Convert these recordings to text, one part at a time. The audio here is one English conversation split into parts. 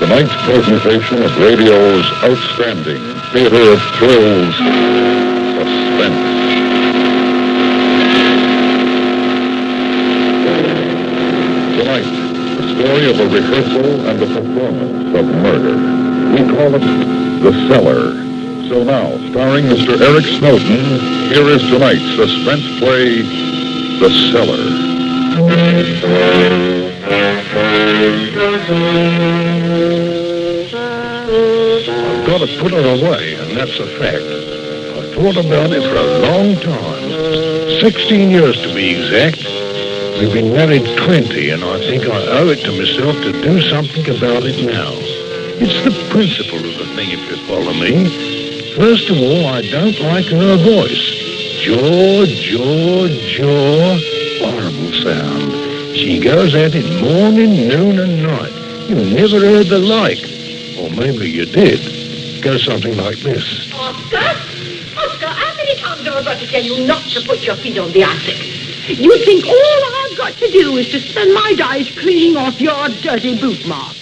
Tonight's presentation of radio's outstanding theater of thrills, Suspense. Tonight, the story of a rehearsal and a performance of murder. We call it The Cellar. So now, starring Mr. Eric Snowden, here is tonight's suspense play, The Cellar. I've got to put her away, and that's a fact. I've thought about it for a long time. 16 years to be exact. We've been married 20, and I think I owe it to myself to do something about it now. It's the principle of the thing, if you follow me. First of all, I don't like her voice. Jaw. Horrible sound. She goes at it morning, noon, and night. You never heard the like. Or maybe you did. Goes something like this. Oscar, how many times have I got to tell you not to put your feet on the attic? You think all I've got to do is to spend my days cleaning off your dirty boot marks.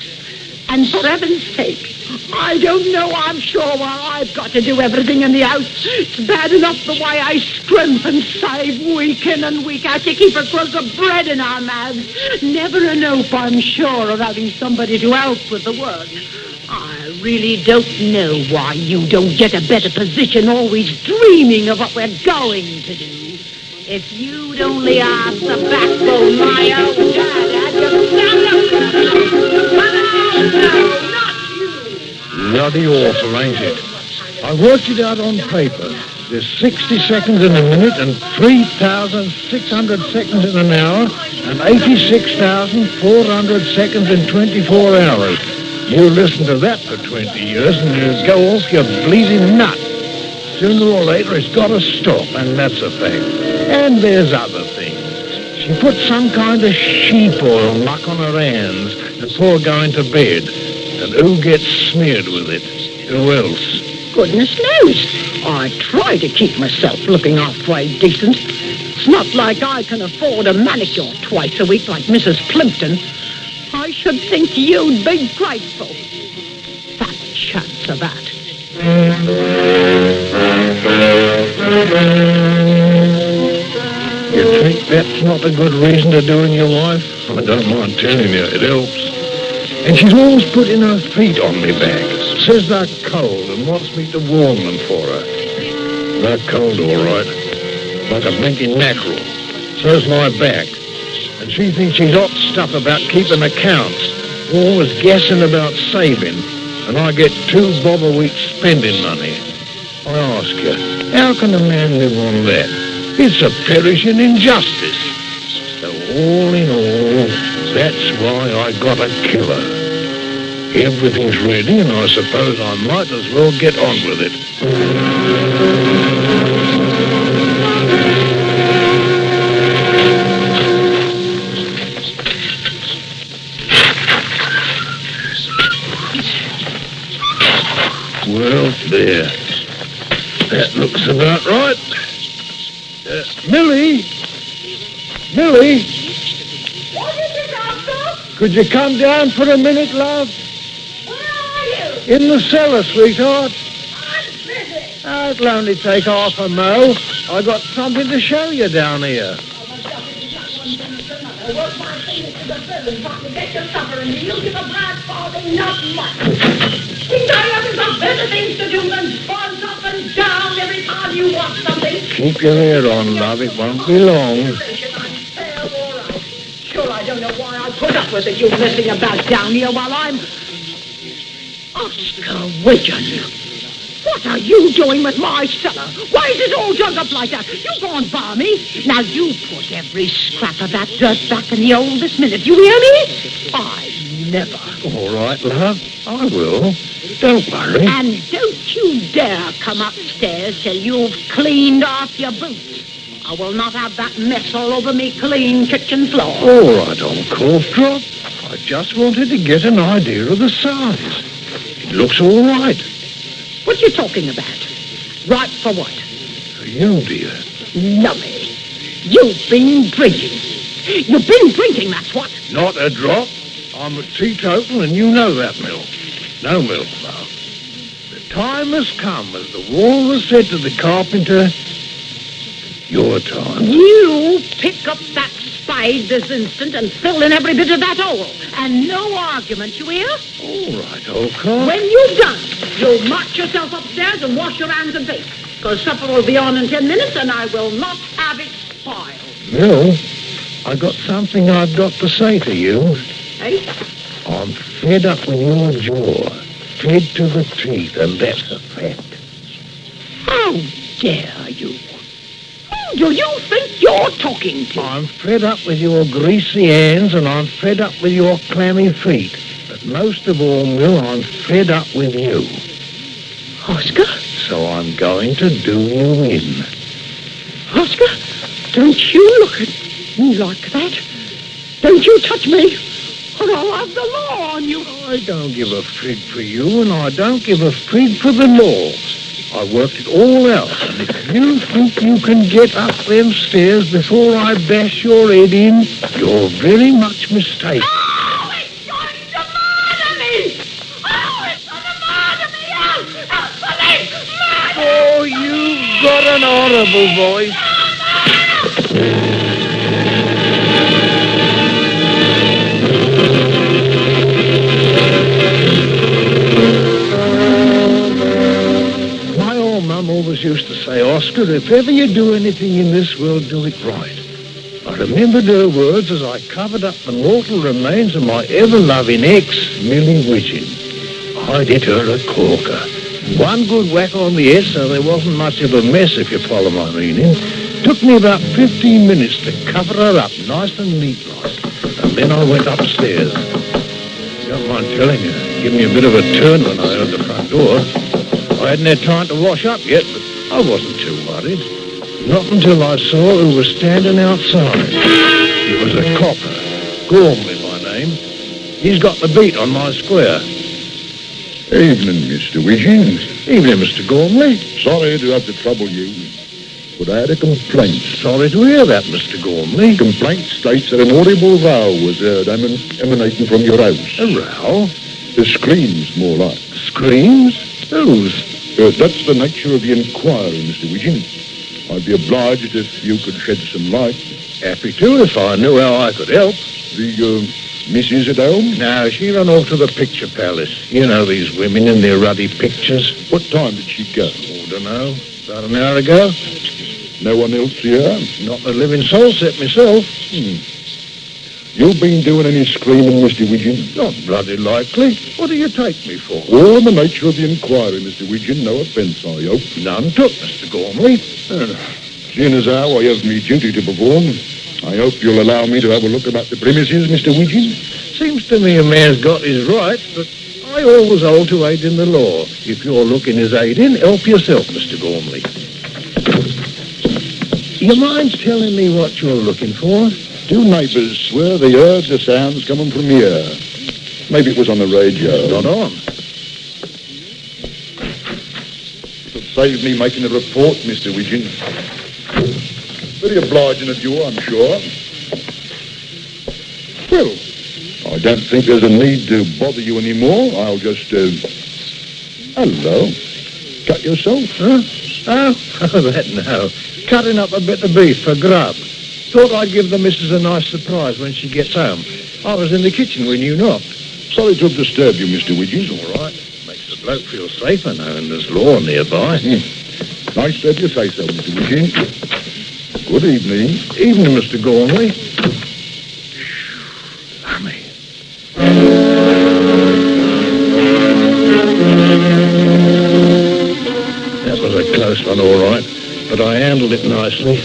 And for heaven's sake, I don't know, I'm sure why I've got to do everything in the house. It's bad enough the way I scrimp and save week in and week out to keep a crust of bread in our mouths. Never a nope, I'm sure, of having somebody to help with the work. I really don't know why you don't get a better position, always dreaming of what we're going to do. If you'd only have the backbone my old dad had, you'd stand up. But no, not you. Bloody awful, ain't it? I worked it out on paper. There's 60 seconds in a minute and 3,600 seconds in an hour and 86,400 seconds in 24 hours. You listen to that for 20 years and you go off your bleeding nut. Sooner or later it's got to stop, and that's a fact. And there's other things. She put some kind of sheep oil muck on her hands before going to bed. And who gets smeared with it? Who else? Goodness knows. I try to keep myself looking halfway decent. It's not like I can afford a manicure twice a week like Mrs. Plimpton. I should think you'd be grateful. Fat chance of that. You think that's not a good reason to do in your life? I don't mind telling you, it helps. And she's always putting her feet on me back. Says they're cold and wants me to warm them for her. They're cold, all right. Like a blinking mackerel. So's my back. And she thinks she's hot stuff about keeping accounts. Always guessing about saving. And I get $2 bob a week spending money. I ask you, how can a man live on that? It's a perishing injustice. So all in all, that's why I gotta kill her. Everything's ready, and I suppose I might as well get on with it. Well, there. That looks about right. Millie? What is it, Oscar? Could you come down for a minute, love? Where are you? In the cellar, sweetheart. I'm busy. It'll only take half a mo. I got something to show you down here. I work my fingers to the bone trying to get your supper, and you give a bad farthing, not much. Think I haven't got better things to do than buzz up and down every time you want something? Keep your hair on, love. It won't be long. Sure, I don't know why I put up with it, you messing about down here while I'm... Oscar Wigan, what are you doing with my cellar? Why is it all dug up like that? You go on by me. Now, you put every scrap of that dirt back in the hole this minute. You hear me? I never. All right, love. I will. Don't worry. And don't you dare come upstairs till you've cleaned off your boots. I will not have that mess all over me clean kitchen floor. All right, old cough drop. I just wanted to get an idea of the size. It looks all right. What you talking about? Right for what? For you, dear. Lummy, you've been drinking. You've been drinking, that's what. Not a drop. I'm a teetotal, and you know that, Mill. No, Mill, no. The time has come, as the walrus said to the carpenter, your time. You pick up that spade this instant and fill in every bit of that hole. And no argument, you hear? All right, old car. When you've done, you'll march yourself upstairs and wash your hands and face. Because supper will be on in 10 minutes, and I will not have it spoiled. Mill, I got something I've got to say to you. Hey? I'm fed up with your jaw. Fed to the teeth, and that's a fact. How dare you? Who do you think you're talking to? I'm fed up with your greasy hands, and I'm fed up with your clammy feet. But most of all, Mill, I'm fed up with you. Oscar? So I'm going to do you in. Oscar, don't you look at me like that. Don't you touch me, or I'll have the law on you. I don't give a fig for you, and I don't give a fig for the law. I worked it all out, and if you think you can get up them stairs before I bash your head in, you're very much mistaken. Oh, it's going to murder me! Oh, it's going to murder me! Help, police! Murder! Oh, you've got an horrible voice. Mum always used to say, Oscar, if ever you do anything in this world, do it right. I remembered her words as I covered up the mortal remains of my ever-loving ex, Millie Widgeon. I'd hit her a corker. One good whack on the head, so there wasn't much of a mess, if you follow my meaning. Took me about 15 minutes to cover her up, nice and neat like. And then I went upstairs. Don't mind telling you, it gave me a bit of a turn when I heard the front door. I hadn't had time to wash up yet, but I wasn't too worried. Not until I saw who was standing outside. It was a copper. Gormley, my name. He's got the beat on my square. Evening, Mr. Widgeon. Evening, Mr. Gormley. Sorry to have to trouble you, but I had a complaint. Sorry to hear that, Mr. Gormley. Complaint states that an audible row was heard emanating from your house. A row? The screams, more like. Screams? Whose? That's the nature of the inquiry, Mr. Widgeon. I'd be obliged if you could shed some light. Happy to, if I knew how I could help. The, missus at home? No, she ran off to the picture palace. You know these women in their ruddy pictures. What time did she go? Oh, dunno. About an hour ago. No one else here? Not a living soul except myself. You been doing any screaming, Mr. Widgeon? Not bloody likely. What do you take me for? All in the nature of the inquiry, Mr. Widgeon. No offence, I hope. None took, Mr. Gormley. Seeing as how I have me duty to perform, I hope you'll allow me to have a look about the premises, Mr. Widgeon. Seems to me a man's got his rights, but I always hold to aid in the law. If you're looking as aiding, help yourself, Mr. Gormley. You mind telling me what you're looking for? Two neighbours swear they heard the sounds coming from here. Maybe it was on the radio. Not on. It'll save me making a report, Mr. Widgeon. Very obliging of you, I'm sure. Well, I don't think there's a need to bother you anymore. I'll just, hello. Cut yourself? Huh? Oh, that no. Cutting up a bit of beef for grub. Thought I'd give the missus a nice surprise when she gets home. I was in the kitchen when you knocked. Sorry to have disturbed you, Mr. Widgeon. All right. Makes the bloke feel safer knowing there's law nearby. Nice to have you say so, Mr. Widgeon. Good evening. Evening, Mr. Gormley. Lummy. That was a close one, all right. But I handled it nicely.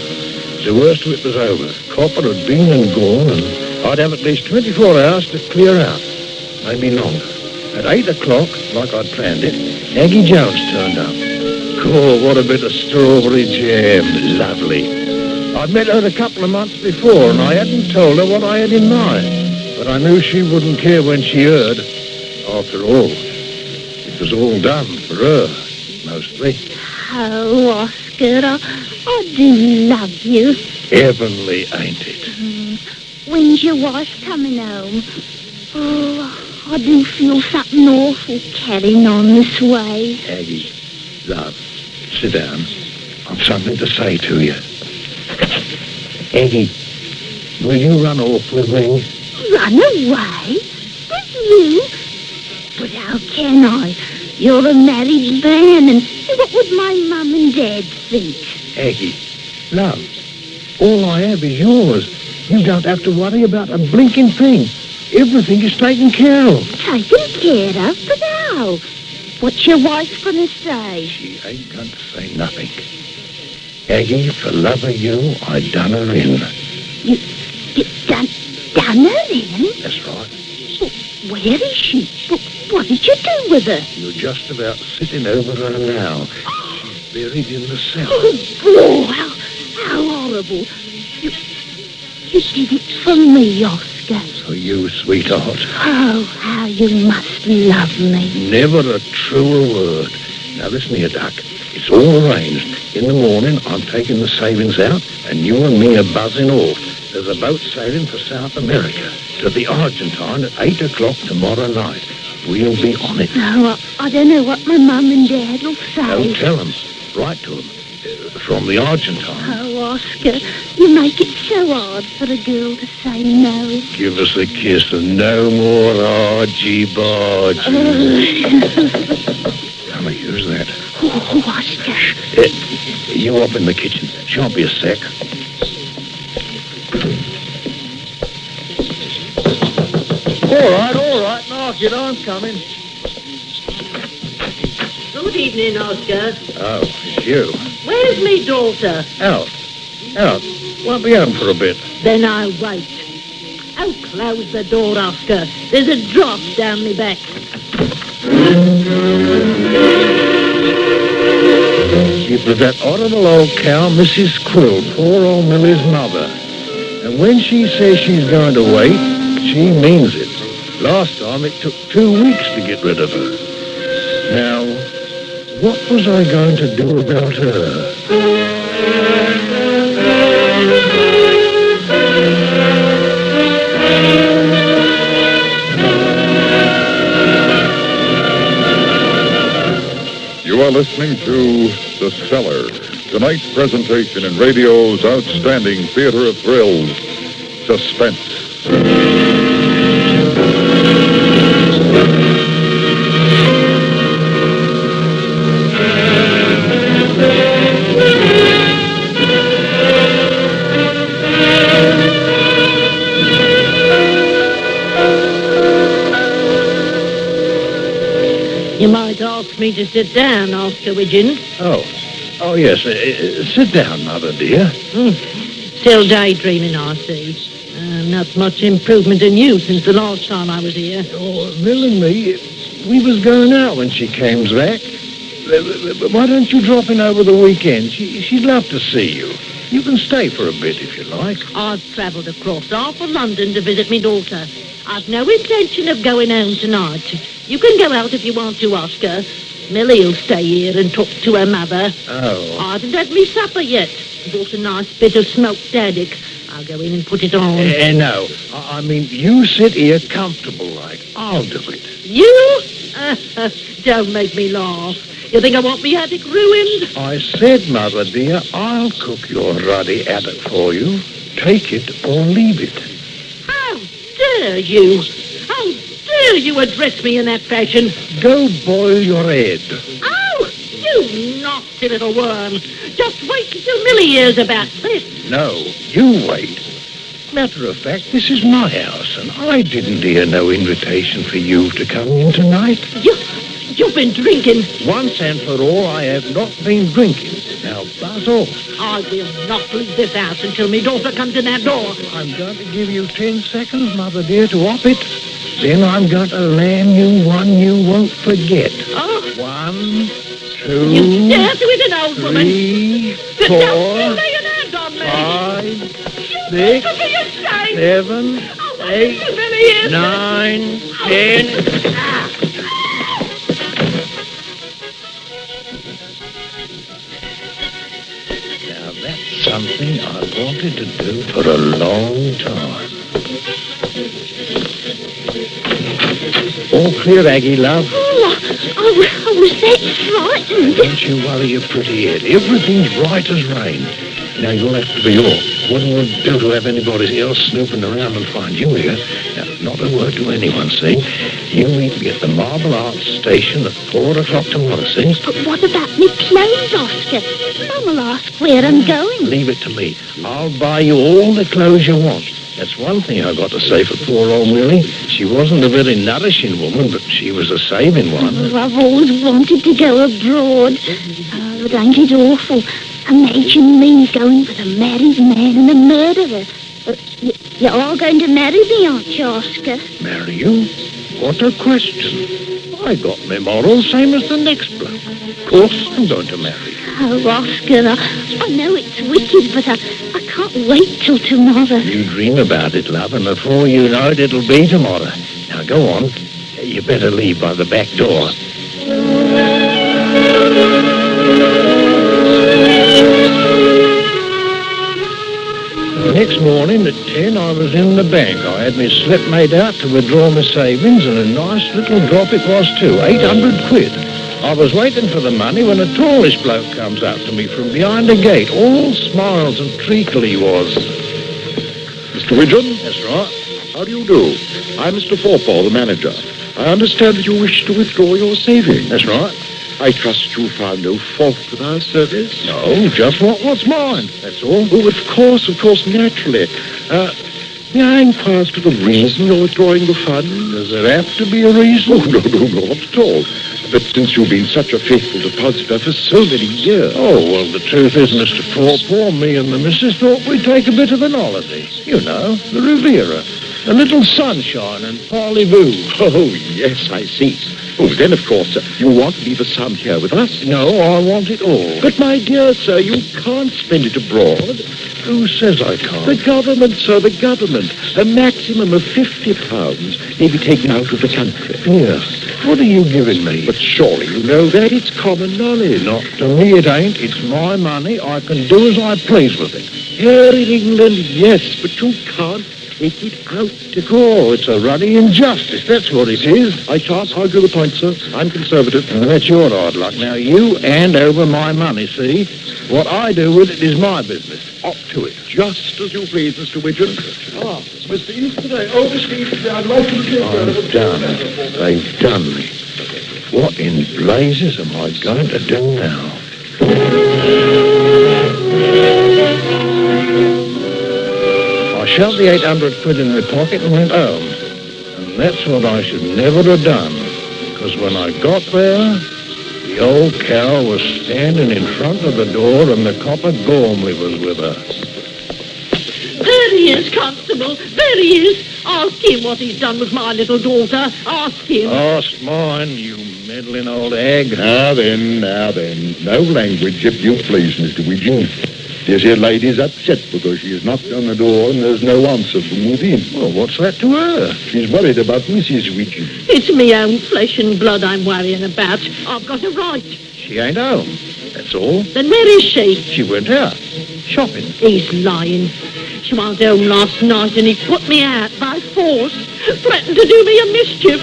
The worst of it was over. Copper had been and gone, and I'd have at least 24 hours to clear out. Maybe longer. At 8 o'clock, like I'd planned it, Aggie Jones turned up. Oh, what a bit of strawberry jam. Lovely. I'd met her a couple of months before, and I hadn't told her what I had in mind. But I knew she wouldn't care when she heard. After all, it was all done for her, mostly. Oh, Oscar, I do love you. Heavenly, ain't it? When's your wife coming home? Oh, I do feel something awful carrying on this way. Aggie, love, sit down. I've something to say to you. Aggie, will you run off with me? Run away? With you? But how can I? You're a married man, and what would my mum and dad think? Aggie, love, all I have is yours. You don't have to worry about a blinking thing. Everything is taken care of. Taken care of? But how? What's your wife going to say? She ain't going to say nothing. Aggie, for love of you, I done her in. You done her in? That's right. Well, where is she? What did you do with her? You're just about sitting over her now. She's buried in the cellar. Oh, how horrible. You did it for me, Oscar. For you, sweetheart. Oh, how you must love me. Never a truer word. Now listen here, Duck. It's all arranged. In the morning, I'm taking the savings out, and you and me are buzzing off. There's a boat sailing for South America, to the Argentine at 8 o'clock tomorrow night. We'll be on it. Oh, I don't know what my mum and dad will say. Don't tell them. Write to them. From the Argentine. Oh, Oscar, you make it so hard for a girl to say no. Give us a kiss and no more argy-bargy. Come here, who's that? Oh, Oscar. You up in the kitchen. Shan't be a sec. All right. Knock it, I'm coming. Good evening, Oscar. Oh, it's you. Where's me daughter? Out. Won't be home for a bit. Then I'll wait. Oh, close the door, Oscar. There's a drop down me back. It was that horrible old cow, Mrs. Quill, poor old Millie's mother. And when she says she's going to wait, she means it. Last time it took 2 weeks to get rid of her. Now, what was I going to do about her? You are listening to The Cellar, tonight's presentation in radio's outstanding theater of thrills, Suspense. You might ask me to sit down, Oscar Widgeon. Oh, yes. Sit down, Mother dear. Still daydreaming, I see. Not much improvement in you since the last time I was here. Oh, Mill and me, we was going out when she came back. Why don't you drop in over the weekend? She'd love to see you. You can stay for a bit if you like. I've travelled across half of London to visit me daughter. I've no intention of going home tonight. You can go out if you want to, Oscar. Millie'll stay here and talk to her mother. Oh. I haven't had me supper yet. Bought a nice bit of smoked haddock. I'll go in and put it on. No. I mean, you sit here comfortable like. I'll do it. You? Don't make me laugh. You think I want me haddock ruined? I said, Mother dear, I'll cook your ruddy haddock for you. Take it or leave it. How dare you? How dare you address me in that fashion? Go boil your head. Oh, you nasty little worm. Just wait until Millie hears about this. No, you wait. Matter of fact, this is my house, and I didn't hear no invitation for you to come in tonight. You've been drinking. Once and for all, I have not been drinking. Now, buzz off. I will not leave this house until my daughter comes in that door. I'm going to give you 10 seconds, Mother dear, to op it. Then I'm going to land you one you won't forget. Oh. 1, 2, You dare to hit an old woman. 3, 4, Don't lay an hand on me. 5, 6, 7, 8, 9, 10. Now that's something I wanted to do for a long time. All clear, Aggie, love. Oh, I was that frightened. Don't you worry your pretty head. Everything's right as rain. Now, you'll have to be off. Wouldn't want do to have anybody else snooping around and find you here. Now, not a word to anyone, see? You meet me at the Marble Arch station at 4 o'clock tomorrow, see? But what about me clothes, Oscar? Mum'll ask where I'm going. Leave it to me. I'll buy you all the clothes you want. That's one thing I've got to say for poor old Millie. She wasn't a very nourishing woman, but she was a saving one. Oh, I've always wanted to go abroad. Oh, but ain't it awful? Imagine me going with a married man and a murderer. You're all going to marry me, aren't you, Oscar? Marry you? What a question. I got my morals, same as the next bloke. Of course I'm going to marry you. Oh, Oscar, I know it's wicked, but I can't wait till tomorrow. You dream about it, love, and before you know it, it'll be tomorrow. Now, go on. You better leave by the back door. Next morning at 10, I was in the bank. I had my slip made out to withdraw my savings, and a nice little drop it was too, 800 quid. I was waiting for the money when a tallish bloke comes up to me from behind a gate, all smiles and treacle he was. Mr. Widgeon? That's right. How do you do? I'm Mr. Forpall, the manager. I understand that you wish to withdraw your savings. That's right. I trust you found no fault with our service? No, just what's mine, that's all. Oh, of course, naturally. May I inquire as to the reason you're withdrawing the funds? Does there have to be a reason? Oh, no, not at all. But since you've been such a faithful depositor for so many years... Oh, well, the truth is, Mr. Forpall, me and the missus thought we'd take a bit of an holiday. You know, the Riviera. A little sunshine and parley-vous. Oh, yes, I see. Oh, then, of course, you want to leave a sum here with us? No, I want it all. But, my dear sir, you can't spend it abroad. Who says I can't? The government, sir, the government. A maximum of £50 may be taken out of the country. Yes. What are you giving me? But surely you know that it's common knowledge. Not to me it ain't. It's my money. I can do as I please with it. Here in England, yes, but you can't take it out. Oh, it's a ruddy injustice, that's what it is. I shan't argue the point, sir. I'm conservative. Well, that's your hard luck. Now, you hand over my money, see? What I do with it is my business. Up to it. Just as you please, Mr. Widgeon. Ah, Mr. Easterday. Oh, Mr. Easterday, I'd like to take I'm done. They've done me. What in blazes am I going to do now? I shoved the 800 quid in my pocket and went home. And that's what I should never have done. Because when I got there, the old cow was standing in front of the door and the copper Gormley was with her. There he is, Constable. There he is. Ask him what he's done with my little daughter. Ask him. Ask mine, you meddling old hag. Now then. No language, if you please, Mr. Widgeon. This here lady's upset because she has knocked on the door and there's no answer from within. Well, what's that to her? She's worried about Mrs. Widgeon. It's me own flesh and blood I'm worrying about. I've got a right. She ain't home, that's all. Then where is she? She went out, shopping. He's lying. She was home last night and he put me out by force. Threatened to do me a mischief.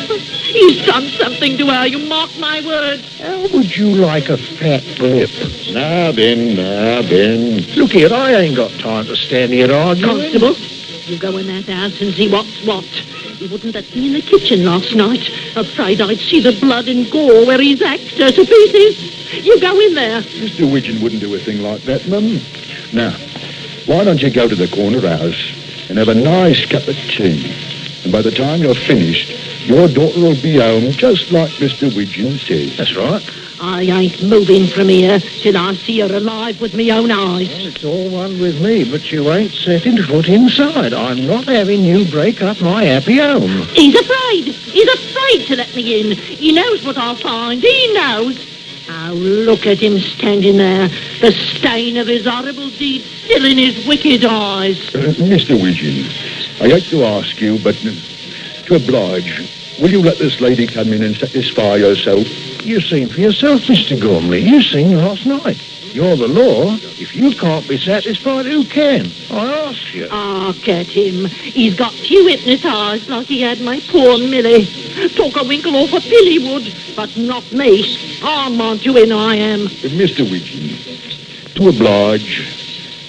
He's done something to her, you mark my words. How would you like a fat lip? Now then. Look here, I ain't got time to stand here arguing. Constable, you go in that house and see what's what. He wouldn't let me in the kitchen last night. Afraid I'd see the blood and gore where he's hacked her to pieces. You go in there. Mr. Widgeon wouldn't do a thing like that, Mum. Now, why don't you go to the corner house and have a nice cup of tea? And by the time you're finished, your daughter will be home just like Mr. Widgeon says. That's right. I ain't moving from here till I see her alive with me own eyes. Well, it's all one with me, but you ain't setting foot inside. I'm not having you break up my happy home. He's afraid. He's afraid to let me in. He knows what I'll find. He knows. Oh, look at him standing there. The stain of his horrible deed still in his wicked eyes. Mr. Widgeon, I hate to ask you, but to oblige, Will you let this lady come in and satisfy herself? You seen for yourself, Mr. Gormley. You seen last night. You're the law. If you can't be satisfied, who can? I ask you. Ah, get him. He's got you hypnotised like he had my poor Millie. Talk a winkle off a pilly would, but not me. I'm on to in, I am. Mr. Widgeon, to oblige,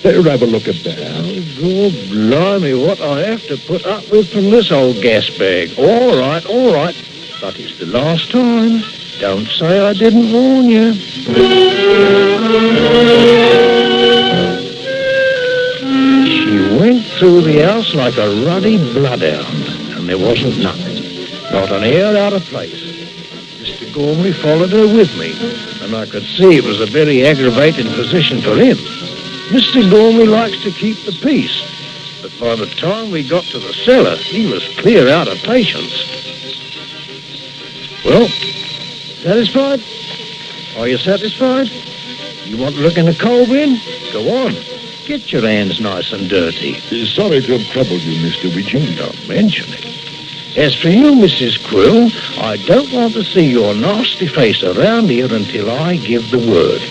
let her have a look about. God blimey, what I have to put up with from this old gas bag. All right. But it's the last time. Don't say I didn't warn you. She went through the house like a ruddy bloodhound, and there wasn't nothing. Not an hair out of place. Mr. Gormley followed her with me, and I could see it was a very aggravating position for him. Mr. Gormley likes to keep the peace, but by the time we got to the cellar, he was clear out of patience. Well, satisfied? Are you satisfied? You want to look in the coal bin? Go on. Get your hands nice and dirty. Sorry to have troubled you, Mr. Widgeon. Don't mention it. As for you, Mrs. Quill, I don't want to see your nasty face around here until I give the word.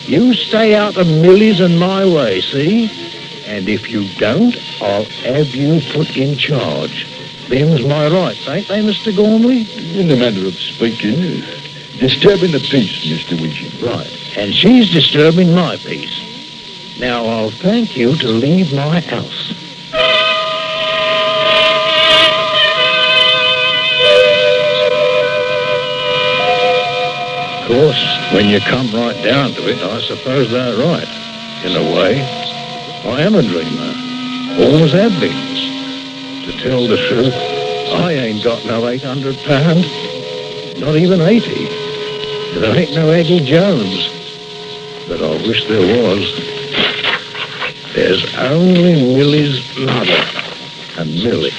You stay out of Millie's and my way, see? And if you don't, I'll have you put in charge. Them's my rights, ain't they, Mr. Gormley? In the manner of speaking, disturbing the peace, Mr. Widgeon. Right, and she's disturbing my peace. Now, I'll thank you to leave my house. Of course, when you come right down to it, I suppose they're right. In a way, I am a dreamer. Always have been. To tell the truth, I ain't got no £800. Not even 80. There ain't no Aggie Jones. But I wish there was. There's only Millie's mother and Millie,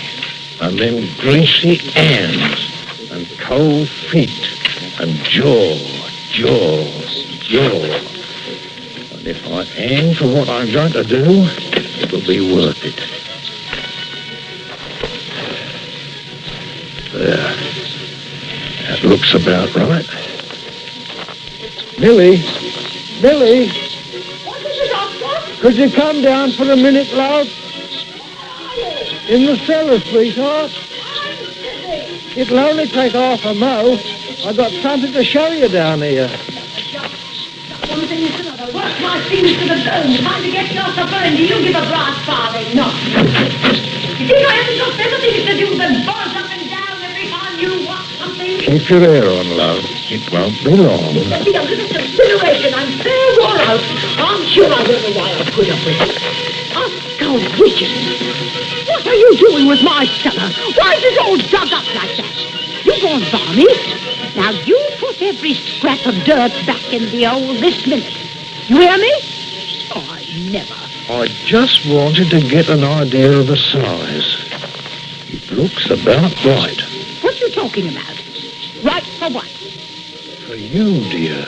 and them greasy hands and cold feet and jaw. And if I aim for what I'm going to do, it'll be worth it. There. That looks about right. Millie? What is it, Doctor? Could you come down for a minute, love? In the cellar, sweetheart. It'll only take half a mo. I've got something to show you down here. One thing is another. Work my fingers to the bone. Trying to get yourself burned. Do you give a brass farthing? No. You think I haven't got better things to do than buzz up and down every time you want something? Keep your hair on, love. It won't be long. There'll be a little consideration. I'm fair wore out. I'm sure I don't know why I put up with it. Oscar Widgeon, what are you doing with my cellar? Why is it all dug up like that? You've gone balmy. Now you put every scrap of dirt back in the hole this minute. You hear me? Oh, I never. I just wanted to get an idea of the size. It looks about right. What are you talking about? Right for what? For you, dear.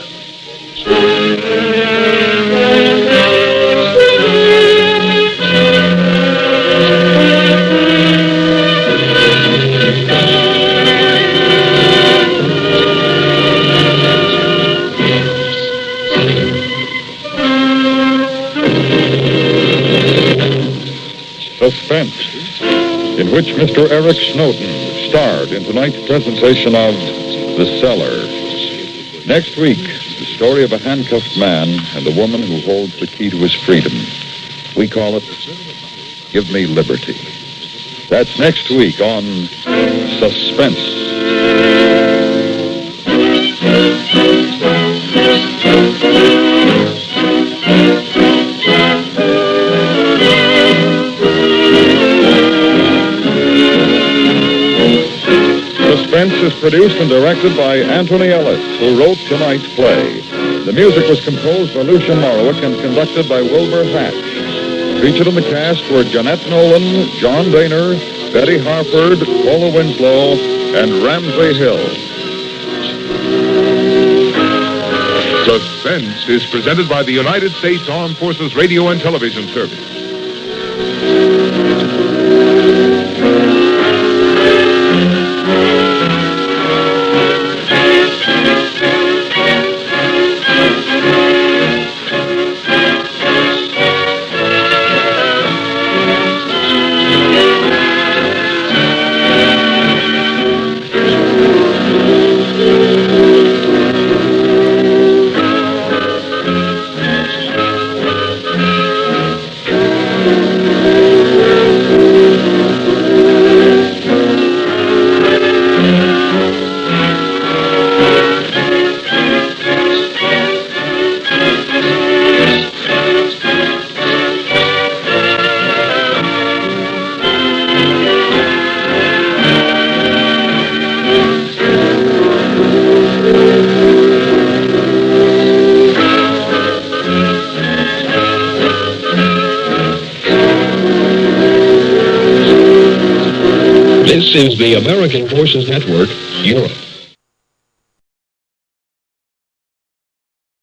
Suspense, in which Mr. Eric Snowden starred in tonight's presentation of The Cellar. Next week, the story of a handcuffed man and a woman who holds the key to his freedom. We call it Give Me Liberty. That's next week on Suspense. Suspense is produced and directed by Anthony Ellis, who wrote tonight's play. The music was composed by Lucian Morowick and conducted by Wilbur Hatch. Featured in the cast were Jeanette Nolan, John Daner, Betty Harford, Paula Winslow, and Ramsey Hill. Suspense is presented by the United States Armed Forces Radio and Television Service. This is the American Forces Network, Europe.